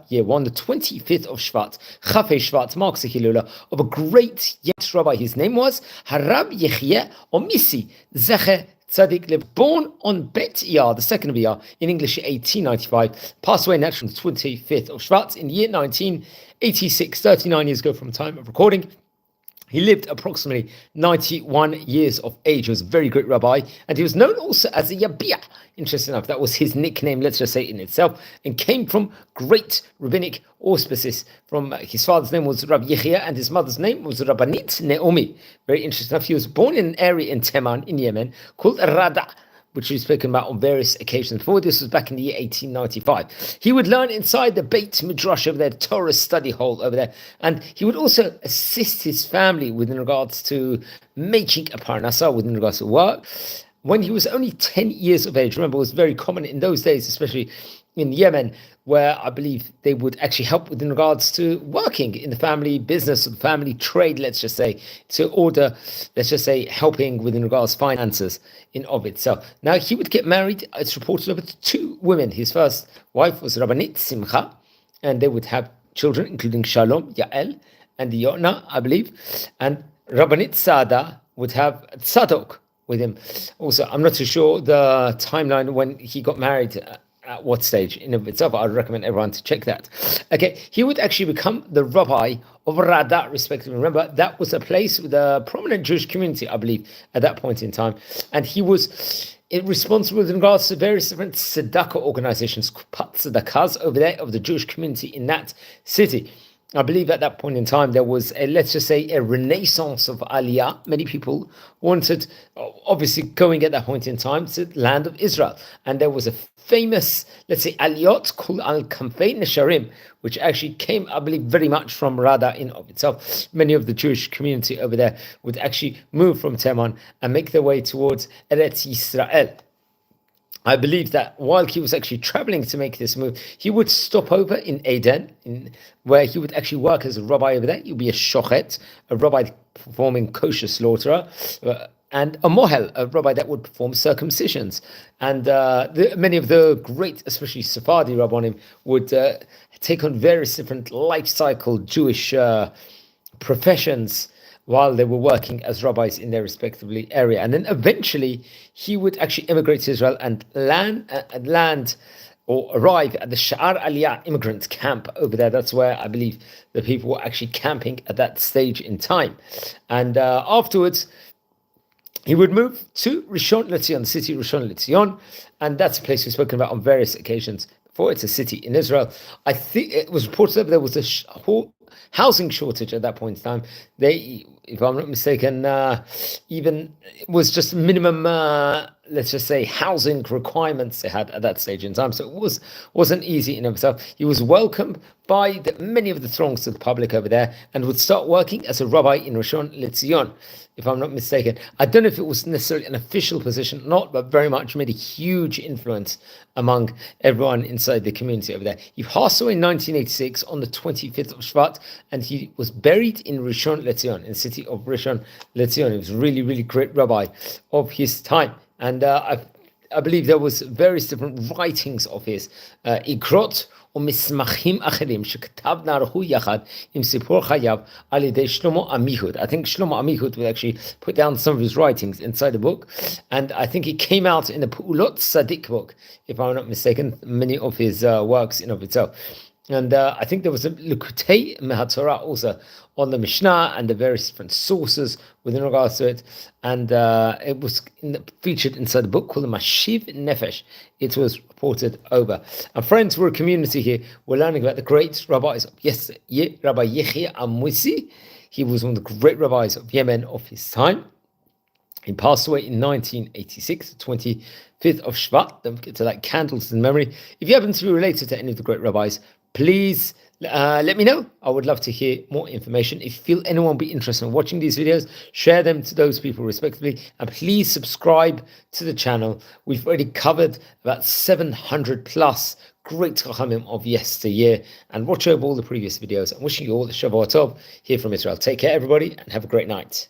year 1, the 25th of Shvat, Chafei Shvat, marks the Hilula of a great Yiddish rabbi. His name was Rabbi Yihya Omisi Z'tl, born on Bet Iyar, the 2nd of Iyar, in English 1895, passed away naturally on the 25th of Shvat in the year 1986, 39 years ago from time of recording. He lived approximately 91 years of age. He was a very great rabbi, and he was known also as a Yabia. Interesting enough, that was his nickname, let's just say, in itself, and came from great rabbinic auspices. From his father's name was Rabbi Yihya, and his mother's name was Rabbanit Naomi. Very interesting enough. He was born in an area in Teman, in Yemen, called Rada, which we've spoken about on various occasions before. This was back in the year 1895. He would learn inside the Beit Midrash over there, Torah study hall over there, and he would also assist his family within regards to making a parnasa, within regards to work. When he was only 10 years of age, remember, it was very common in those days, especially in Yemen, where I believe they would actually help within regards to working in the family business or the family trade, let's just say, to order, let's just say, helping within regards to finances in of itself. Now, he would get married, it's reported, over to 2 women. His first wife was Rabbanit Simcha, and they would have children, including Shalom, Yael, and Yona, I believe. And Rabbanit Sada would have Tzadok with him. Also, I'm not too sure the timeline when he got married, at what stage in of itself. I'd recommend everyone to check that. Okay, he would actually become the rabbi of Rada, respectively. Remember, that was a place with a prominent Jewish community, I believe, at that point in time. And he was responsible in regards to various different tzedakah organizations, tzedakahs over there of the Jewish community in that city. I believe at that point in time, there was, let's just say, a renaissance of Aliyah. Many people wanted, obviously, going at that point in time to the land of Israel. And there was a famous, let's say, Aliyot called Al-Kamfei Nesharim, which actually came, I believe, very much from Rada in of itself. Many of the Jewish community over there would actually move from Teman and make their way towards Eretz Yisrael. I believe that while he was actually traveling to make this move, he would stop over in Aden, where he would actually work as a rabbi over there. He would be a shochet, a rabbi performing kosher slaughterer, and a mohel, a rabbi that would perform circumcisions. And many of the great, especially Sephardi rabbanim, would take on various different life cycle Jewish professions while they were working as rabbis in their respectively area. And then eventually he would actually immigrate to Israel and land or arrive at the Sha'ar Aliyah immigrant camp over there. That's where I believe the people were actually camping at that stage in time. And afterwards, he would move to Rishon LeZion, the city of Rishon LeZion, and that's a place we've spoken about on various occasions before. It's a city in Israel. I think it was reported that there was a housing shortage at that point in time. They, if I'm not mistaken, even it was just minimum, let's just say, housing requirements they had at that stage in time. So it wasn't easy in himself. He was welcomed by many of the throngs of the public over there and would start working as a rabbi in Rishon LeZion, if I'm not mistaken. I don't know if it was necessarily an official position or not, but very much made a huge influence among everyone inside the community over there. He passed away in 1986 on the 25th of Shvat, and he was buried in Rishon LeZion, in the city of Rishon LeZion. He was a really, really great rabbi of his time. And I believe there was various different writings of his, Ikrot, ומסמכים אחרים שכתב נערכו יחד עם סיפור חייו על ידי שלמה עמיהוד. I think Shlomo Amihud would actually put down some of his writings inside the book, and I think it came out in the Pu'ulot Tzaddik book, if I'm not mistaken, many of his works in of itself. And I think there was a Likutei Mehatorah also on the Mishnah and the various different sources within regards to it. And it was featured inside the book called the Mashiv Nefesh. It was reported over. And friends, we're a community here. We're learning about the great rabbis of Rabbi Yihya Omisi. He was one of the great rabbis of Yemen of his time. He passed away in 1986, the 25th of Shvat. Don't forget to light candles in memory. If you happen to be related to any of the great rabbis, please let me know. I would love to hear more information. If you feel anyone will be interested in watching these videos, share them to those people respectively, and please subscribe to the channel. We've already covered about 700 plus great chachamim of yesteryear, and watch over all the previous videos. I'm wishing you all the Shavua Tov here from Israel. Take care, everybody, and have a great night.